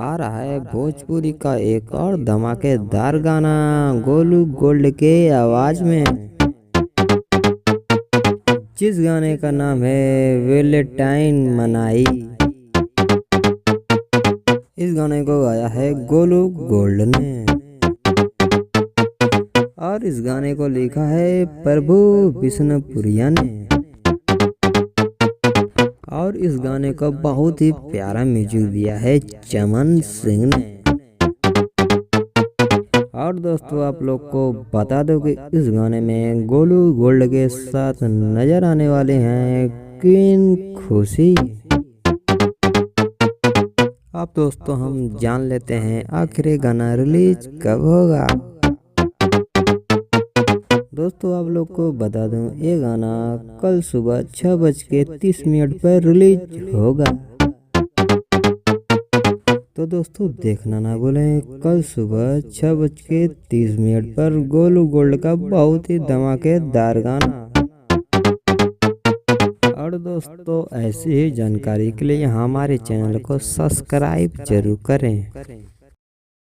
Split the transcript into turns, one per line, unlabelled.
आ रहा है भोजपुरी का एक और धमाकेदार गाना गोलू गोल्ड के आवाज में, जिस गाने का नाम है वैलेंटाइन मनाई। इस गाने को गाया है गोलू गोल्ड ने और इस गाने को लिखा है प्रभु विष्णुपुरिया ने और इस गाने को बहुत ही प्यारा म्यूजिक दिया है चमन सिंह ने। और दोस्तों आप लोग को बता दो कि इस गाने में गोलू गोल्ड के साथ नजर आने वाले हैं क्वीन खुशी। अब दोस्तों हम जान लेते हैं आखिर ये गाना रिलीज कब होगा। दोस्तों आप लोग को बता दूं ये गाना कल सुबह 6:30 पर रिलीज होगा। तो दोस्तों देखना ना भूलें कल सुबह 6:30 पर गोलू गोल्ड का बहुत ही धमाकेदार गाना। और दोस्तों ऐसी ही जानकारी के लिए हमारे चैनल को सब्सक्राइब जरूर करें।